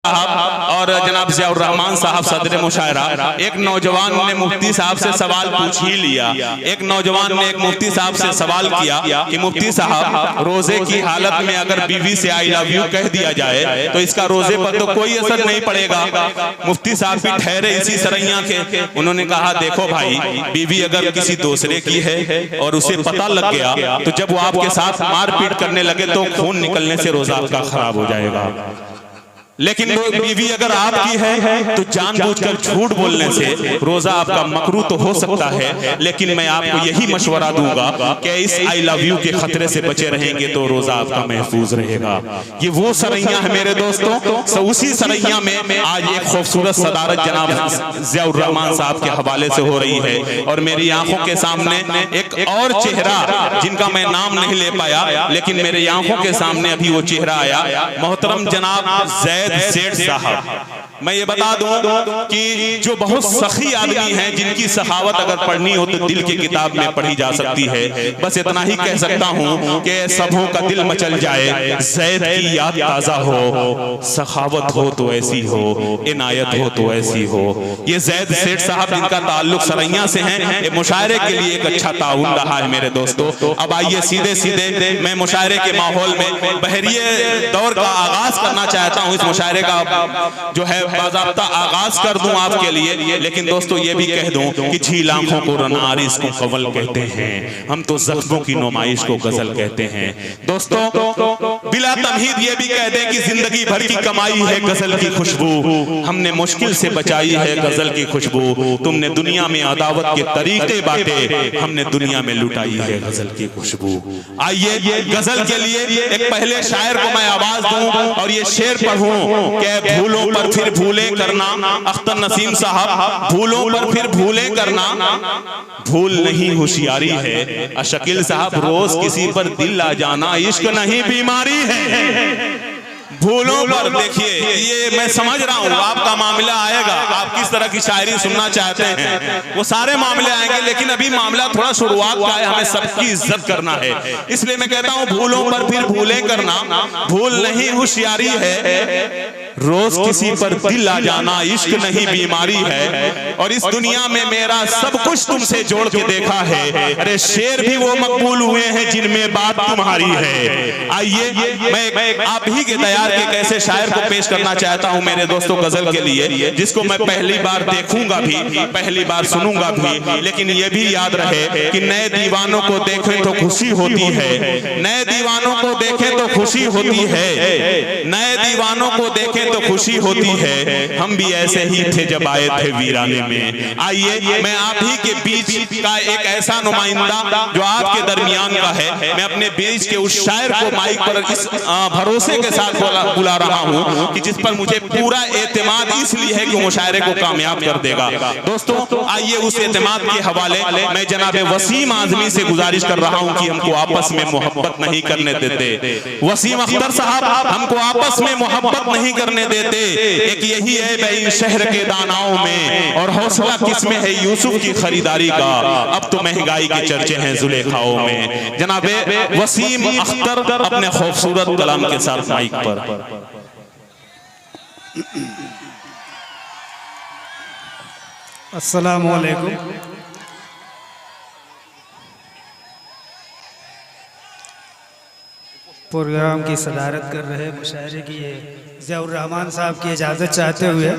और जनाब ज़ियाउर रहमान साहब सदर मुशायरा, एक नौजवान ने मुफ्ती साहब से सवाल पूछ ही लिया। एक नौजवान ने एक मुफ्ती साहब से सवाल किया कि मुफ्ती साहब, रोजे की हालत में अगर बीवी से आई लव यू कह दिया जाए तो इसका रोजे पर तो कोई असर नहीं पड़ेगा। मुफ्ती साहब भी ठहरे इसी सरैया के। उन्होंने कहा, देखो भाई, बीवी अगर किसी दूसरे की है और उसे पता लग गया तो जब वो आपके साथ मारपीट करने लगे तो खून निकलने से रोजा आपका खराब हो जाएगा। लेकिन वो बीवी अगर आपकी है तो जानबूझकर झूठ बोलने से रोजा आपका मकरू तो हो सकता है, लेकिन मैं आपको यही मशवरा दूंगा कि इस आई लव यू के खतरे से बचे रहेंगे तो रोजा आपका महफूज रहेगा। ये वो सरैया है मेरे दोस्तों। उसी सरैया में आज एक खूबसूरत सदारत जनाब ज़ियाउर रहमान साहब के हवाले से हो रही है और मेरी आंखों के सामने एक और चेहरा जिनका मैं नाम नहीं ले पाया, लेकिन मेरी आंखों के सामने अभी वो चेहरा आया। मोहतरम जनाब सेठ साहब, मैं ये बता दूं कि जो बहुत सखी आदमी हैं, जिनकी सखावत अगर पढ़नी हो तो दिल की किताब में पढ़ी जा सकती है। बस इतना ही कह सकता हूं कि सबों का दिल मचल जाए, ज़ैद की याद ताज़ा हो, सखावत हो तो ऐसी हो, इनायत हो तो ऐसी हो। ये ज़ैद सेठ साहब जिनका ताल्लुक सरैया से है, ये मुशायरे के लिए एक अच्छा ताउन रहा है मेरे दोस्तों। अब आइए सीधे सीधे मैं मुशायरे के माहौल में बहरिए दौर का आगाज करना चाहता हूँ। इस मुशायरे का जो है बाज़ाब्ता आगाज कर दूं आपके लिए, लेकिन दोस्तों ये भी कह दूं कि झील आंखों को रनारिस को कवल कहते हैं, हम तो जख्मों की नुमाइश को गजल कहते हैं। दोस्तों बिला तमहीद ये भी कह दें कि जिंदगी भर की कमाई है गजल की खुशबू, हमने मुश्किल से बचाई है गजल की खुशबू। तुमने दुनिया में अदावत के तरीके बांटे, हमने दुनिया में लुटाई है गजल की खुशबू। आइए गजल के लिए एक पहले शायर को मैं आवाज दूं और ये शेर पढ़ूं कि भूलों पर फिर भूले करना। अख्तर नसीम साहब, भूलों पर फिर भूले करना, भूल नहीं होशियारी है। अशकील साहब, रोज किसी पर दिल आ जाना इश्क नहीं बीमारी है। भूलों पर देखिए, ये मैं समझ रहा हूँ आपका मामला आएगा, आप किस तरह की शायरी सुनना चाहते हैं वो सारे मामले आएंगे, लेकिन अभी मामला थोड़ा शुरुआत का है, हमें सबकी इज्जत करना है। इसलिए मैं कहता हूँ भूलों पर फिर भूले करना, भूल नहीं होशियारी है। रोज किसी पर दिल आ जाना इश्क नहीं बीमारी है। और इस दुनिया में मेरा सब कुछ तुमसे जोड़ के देखा है, अरे शेर भी वो मकबूल हुए हैं जिनमें बात तुम्हारी है। आइए मैं आप ही के तैयार के कैसे शायर को पेश करना चाहता हूं मेरे दोस्तों गजल के लिए, जिसको मैं पहली बार देखूंगा भी, पहली बार सुनूंगा भी। लेकिन ये भी याद रहे कि नए दीवानों को देखें तो खुशी होती है, नए दीवानों को देखें तो खुशी होती है, नए दीवानों को देखें तो खुशी होती है। हम भी ऐसे ही थे जब आए थे वीराने में। आइए मैं आप ही के बीच का एक ऐसा नुमाइंदा जो आपके दरमियान का है, मैं अपने बीच के उस शायर को माइक पर इस भरोसे के साथ बुला रहा हूं कि जिस पर मुझे पूरा एतमाद इसलिए है कि मुशायरे को कामयाब कर देगा। दोस्तों आइए उस एतमाद के हवाले मैं जनाब वसीम आजमी से गुजारिश कर रहा हूं कि हमको आपस में मोहब्बत नहीं करने देते। वसीम अख्तर साहब, हमको आपस में मोहब्बत नहीं करने देते। एक यही है बेईन शहर के दानाओं में, और हौसला किसमें है यूसुफ की खरीदारी का, अब तो महंगाई के चर्चे हैं जुलेखाओं में। जनाबे वसीम अख्तर अपने खूबसूरत कलाम के साथ माइक पर। अस्सलामु अलैकुम। प्रोग्राम की सदारत कर रहे मुशायरे की ज़ियाउर रहमान साहब की इजाज़त चाहते हुए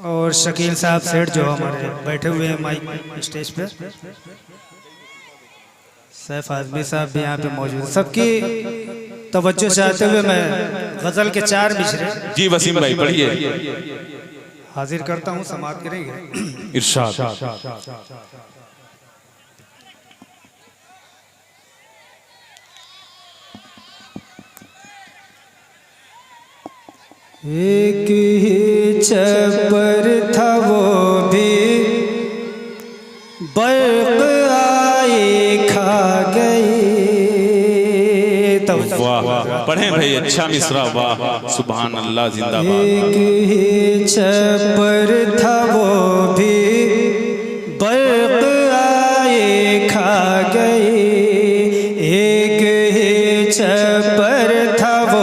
और शकील साहब सेठ जो हमारे बैठे हुए हैं माइक स्टेज पे, सैफ आजमी साहब भी यहाँ पे मौजूद, सबकी तवज्जो चाहते हुए मैं गजल के 4 मिसरे जी वसीम भाई पढ़िए हाजिर करता हूँ, समाप्त करेंगे। इरशाद। एक ही छप्पर था वो भी बर्क़ आई खा गई। वाह, पढ़े भाई, अच्छा मिसरा, वाह सुभान अल्लाह, जिंदाबाद। एक ही छप्पर था वो भी बर्क़ आई खा गई, एक ही छप्पर था वो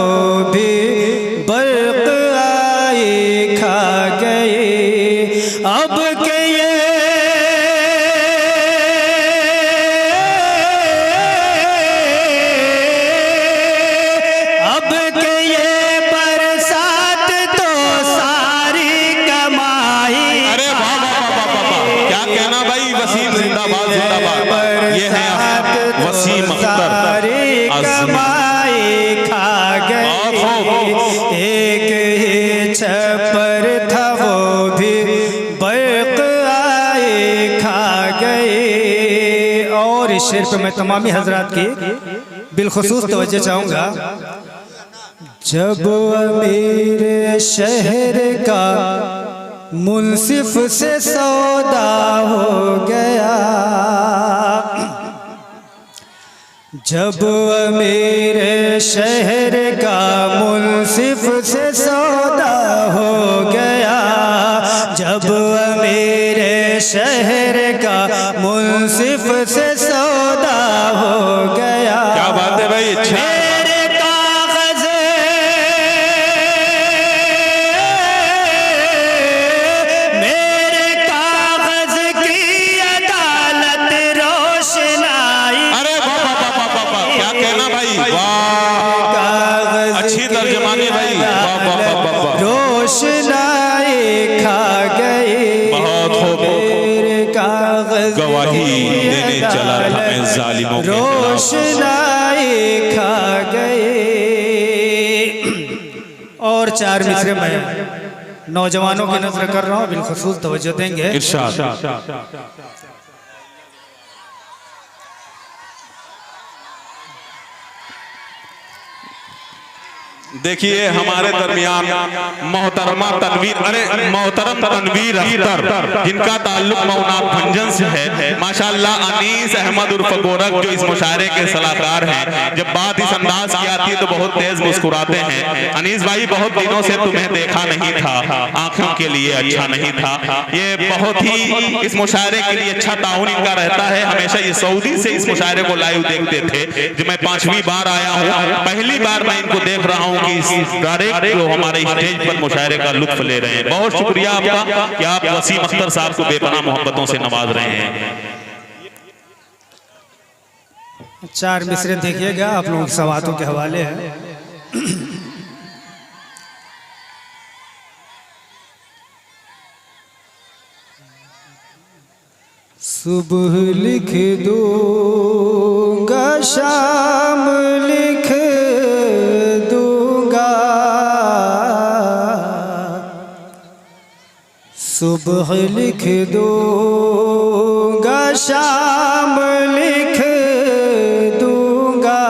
शेर पे मैं तमामी हजरात की बिलखुसूस तवज्जो चाहूँगा। जब अमीर शहर का मुंसिफ से सौदा हो गया, जब अमीर शहर का मुंसिफ से सौदा हो गया, जब अमीर शहर का मुंसिफ से सौदा हो गया। क्या बात है भाई, अच्छा अच्छी तर्जमानी भाई, रोशनाई खा गई, बहुत गवाही देने चला था मैं जालिमों के रोशनाई खा गई। और चार मिसरे में नौजवानों की नजर कर रहा हूँ, बिलखुसूस तवज्जो देंगे। इरशाद। देखिए हमारे दरमियान मोहतरमा तनवीर, अरे मोहतरम तनवीर अख्तर, जिनका ताल्लुक मौनाक भंजन से है। माशाअल्लाह अनीस अहमद उर्फ गोरख जो इस मुशायरे के सलाहकार हैं, जब बात इस अंदाज की आती है तो बहुत तेज मुस्कुराते हैं। अनीस भाई बहुत दिनों से तुम्हें देखा नहीं था, आंखों के लिए अच्छा नहीं था। ये बहुत ही इस मुशायरे के लिए अच्छा ताउन इनका रहता है। हमेशा ये सऊदी से इस मुशायरे को लाइव देखते थे। जब मैं 5वीं बार आया हूँ, पहली बार मैं इनको देख रहा हूँ डायरेक्ट जो हमारे स्टेज पर मुशायरे का लुत्फ ले रहे हैं। बहुत शुक्रिया आपका कि आप वसीम अख्तर साहब को बेपनाह मोहब्बतों से नवाज रहे हैं। चार मिसरे देखिएगा, आप लोगों के सवालों के हवाले हैं। सुबह लिख दूंगा, शाम लिख दूंगा, सुबह लिख दूंगा, शाम लिख दूंगा,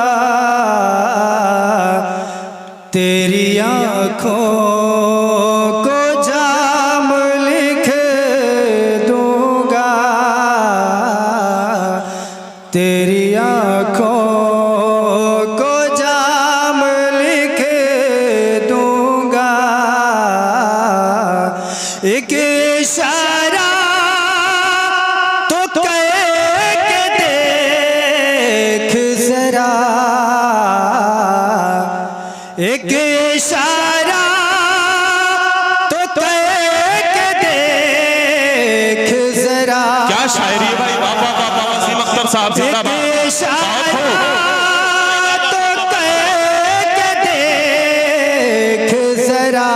तेरी आँखों को जाम लिख दूंगा, तेरी आँखों को जाम लिख दूंगा। एक इशारा तो कह के देख जरा, एक इशारा तो कह के देख जरा। क्या शायरी है भाई, बाबा बाबा वसीम अख्तर साहब जिंदाबाद। तो कह के देख जरा,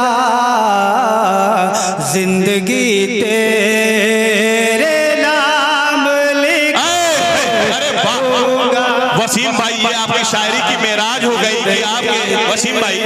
जिंदगी तेरे नाम लिख। अरे वाह वसीम भाई, ये आपकी शायरी की मेराज हो गई कि आपके वसीम भाई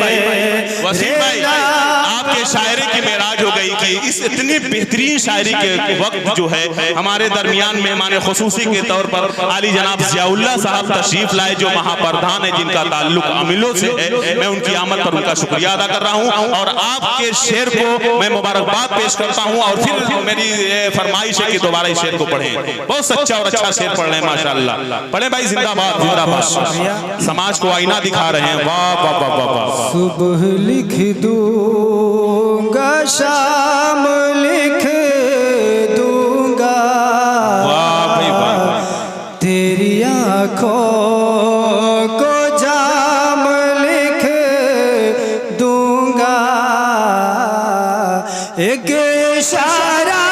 आपके शायरी की मेराज हो गई कि इस इतनी बेहतरीन शायरी के वक्त जो है हमारे दरमियान मेहमान खुसूसी के तौर पर आली जनाब ज़ियाउल्लाह साहब तशरीफ लाए, जो महाप्रधान है, जिनका ताल्लुक अमिलों से है। मैं उनकी आमद पर उनका शुक्रिया अदा कर रहा हूँ और आपके शेर को मैं मुबारकबाद पेश करता हूँ। और फिर मेरी फरमाइश है कि दोबारा इस शेर को पढ़ें। बहुत सच्चा और अच्छा शेर पढ़ रहे हैं माशाअल्लाह। पढ़े भाई, जिंदाबाद जिंदाबाद। समाज को आईना दिखा रहे हैं। वाह वाह वाह वाह वाह। सुबह लिख दूंगा, शाम लिख दूंगा, वाह भाई वाह। तेरी आँखों को जाम लिख दूंगा, एक इशारा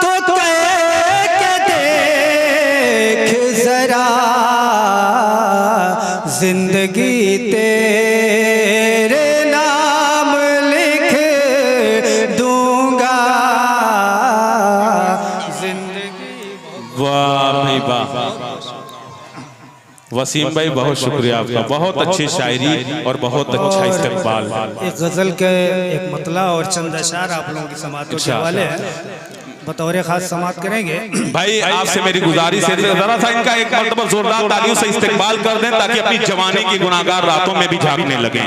तो कह के देख जरा, जिंदगी तेरे नाम लिख दूंगा, जिंदगी। वाह भाई वाह। वसीम भाई बहुत शुक्रिया आपका, बहुत अच्छी शायरी और बहुत अच्छा इस्तकबाल। एक गजल के एक मतला और चंद अशार आप लोगों की समातों के हवाले है। बतौर खास समाप्त करेंगे। भाई आपसे मेरी गुजारिश है जरा सा इनका एक मर्तबा जोरदार तालियों से इस्तेकबाल कर दें ताकि अपनी जवानी की गुनाहगार रातों में भी झांकने लगे।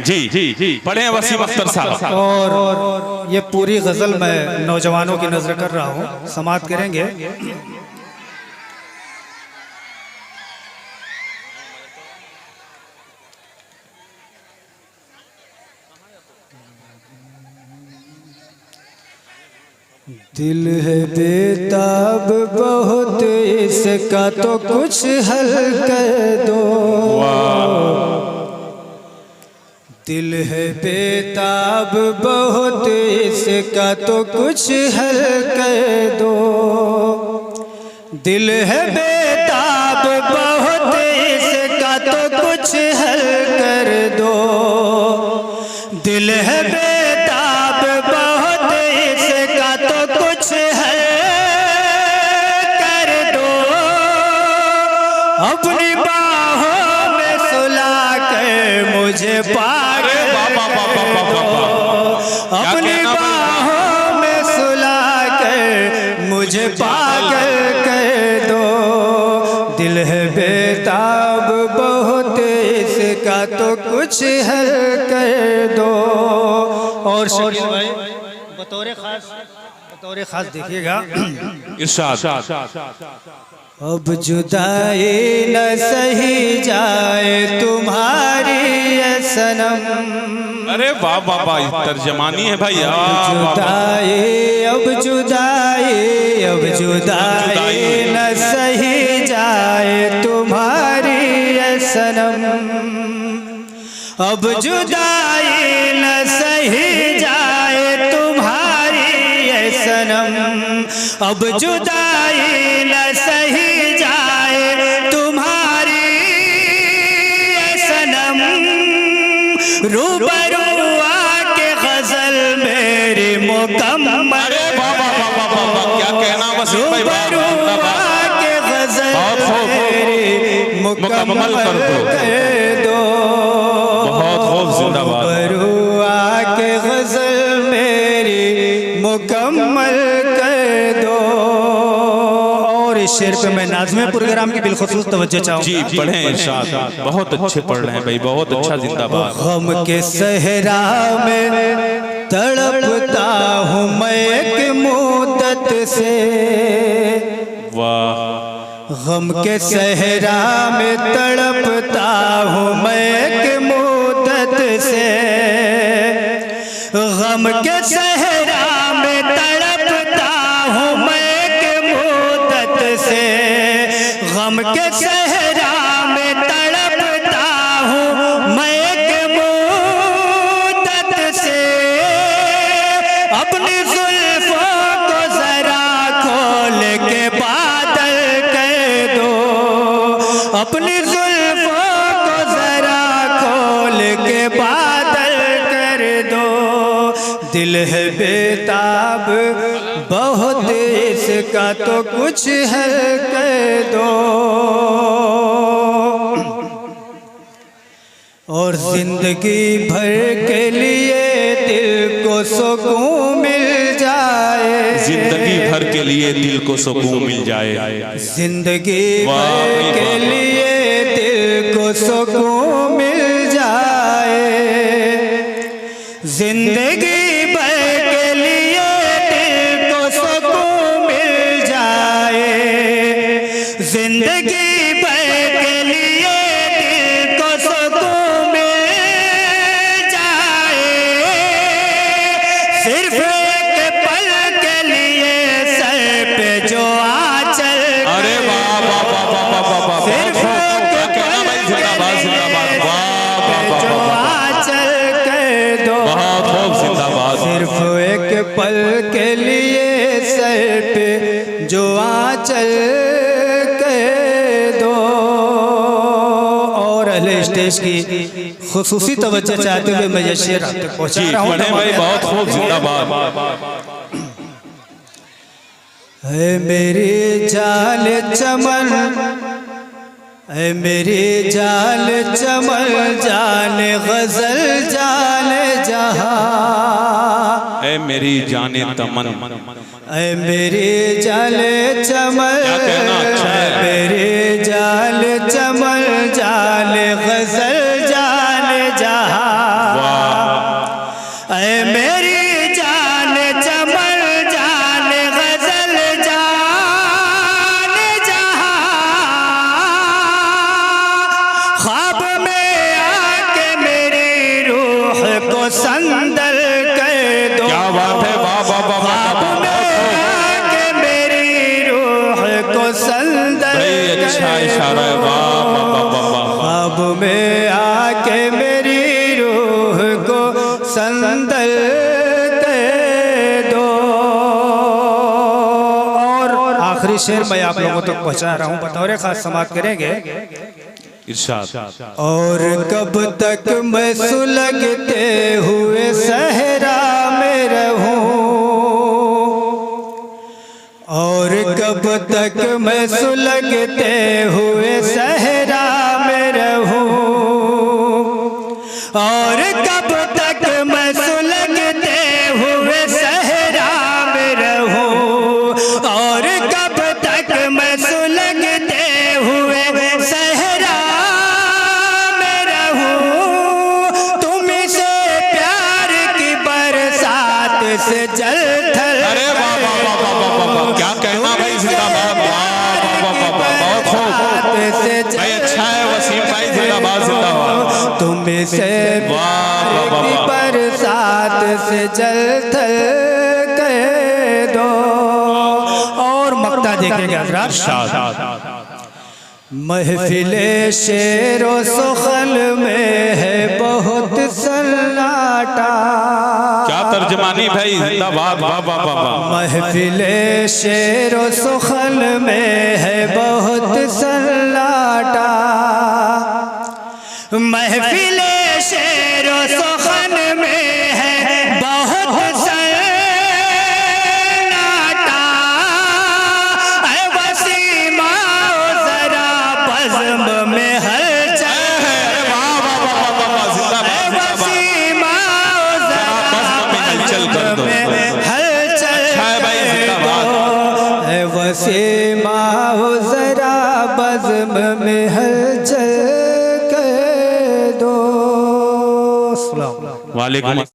जी जी जी पढ़े वसीम अख्तर साहब। और ये पूरी गजल मैं नौजवानों की नजर कर रहा हूँ, समाप्त करेंगे। दिल है बेताब बहुत, इसका तो कुछ हल कर दो। दिल है बेताब बहुत, इसका तो कुछ हल कर दो। दिल है बेताब बहुत, इसका तो कुछ हल कर दो। दिल है बेताब बहुत, इसका तो कुछ हल कर दो। अपनी बाहों में सुला कर मुझे पागल अपनी बाहों में सुला कर मुझे पागल कर दो। दिल है बेताब बहुत, इसका तो कुछ हल कर दो। और शकील भाई बतौर खास देखिएगा। अब जुदाई न सही जाए तुम्हारी ये सनम। अरे वाह वाह वाह तर्जमानी है भाई। अब जुदाई न सही जाए तुम्हारी ये सनम। अब जुदाई न सही जाए तुम्हारी ये सनम। अब जुदाई न सही जाए तुम्हारी ये सनम। रूबरू आके गजल मेरी मुकम्मल, क्या कहना रूबरू आके गजल मेरी मुकम्मल कर दो। बहुत खूब जिंदाबाद। रूबरू आके गजल मेरी मुकम्मल कर दो। और इस शेर पे मैं नाज़िम प्रोग्राम की बिलखुसूस तवज्जो चाहूँगा। जी पढ़ें इरशाद। बहुत अच्छे पढ़ रहे हैं भाई, बहुत अच्छा जिंदाबाद। गम के सहरा में तड़पता हूँ मैं एक मुद्दत से। वाह। गम के सहरा में तड़पता हूँ मैं एक मुद्दत से। गम के सहरा में तड़पता हूँ मैं एक मुद्दत से। गम के सहरा में तड़पता हूँ मैं एक मुद्दत से। अपनी जुल्फों को जरा खोल के बादल कर दो। अपनी जुल्फों को जरा खोल के बादल कर दो। दिल है बेताब बहुत, इसका तो कुछ हल कर दो। और जिंदगी भर के लिए दिल को सुकून मिल जाए। जिंदगी भर के लिए दिल को सुकून मिल जाए। जिंदगी भर के लिए दिल को सुकून मिल जाए। जिंदगी भर के लिए दिल को सुकून मिल जाए। जिंदगी भर के लिए दिल को सुकून मिल जाए। सिर्फ एक पल के लिए सर पे जो आंचल, अरे वाह वाह वाह वाह वाह वाह। सिर्फ एक जिंदाबाद जिंदाबाद। वाह वाह वाह जो वाह। आंचल कर दो। बहुत खूब जिंदाबाद। सिर्फ एक पल के लिए सर पे जो आंचल कर दो। और अहले स्टेज की खुसूसी तवज्जो चाहते हुए मैं ये शेर आप तक पहुंचा रहा हूँ। पढ़े भाई, बहुत खूब जिंदाबाद। है मेरी जाल चमन, है मेरी जाल चमन, जान गजल जान जहां। ऐ मेरी जाने तमन। ऐ मेरी जाले चमन, क्या कहना अच्छा है। मेरी जाल चमन जाल गजल जाल जहां। ऐ मेरी जाल चमन जाल गजल जाल जहां। ख्वाब में आके मेरी रूह को संदल कर दो। क्या बात है, वाह वाह वाह वाह। अच्छा इशारा है, वाह वाह वाह वाह। ख्वाब में आके मेरी रूह को संदल कर दो। और आखिरी शेर मैं आप लोगों तक पहुंचा रहा हूं, बतौर खास समाप्त करेंगे। इरशाद। और कब तक मैं सुलगते हुए सहरा में रहूं, और कब तक मैं सुलगते हुए सहरा में रहूं, और कब तक मैं सुलगते हुए सहरा में रहूं, और कब तक मैं सुलगते हुए सहरा में रहूं। तुम से प्यार की बरसात से जल थल। अरे वाह वाह वाह वाह वाह वाह। क्या कहना भाई, जिंदाबाद, वाह वाह वाह वाह। बहुत खूब भाई, अच्छा है वसीम भाई, जिंदाबाद जिंदाबाद। तुम से प्यार की बरसात से जल थल कर दो। और मक्ता देखेंगे हजरात। महफिले शेरो सुखल में है बहुत सन्नाटा। क्या तर्जमानी भाई, जिंदाबाद, वाह वाह वाह वाह। महफिले शेरो सुखल में है बहुत सन्नाटा। महफिले शेरो सुखन में है बहुत सन्नाटा। ऐ वसीमा जरा बज़्म में हलचल। वाह वाह वाह वाह वाह, जिंदाबाद जिंदाबाद। हलचल अच्छा है भाई, जिंदाबाद। है वसीमा जरा बज़्म में हलचल कर दो। वालेकुम।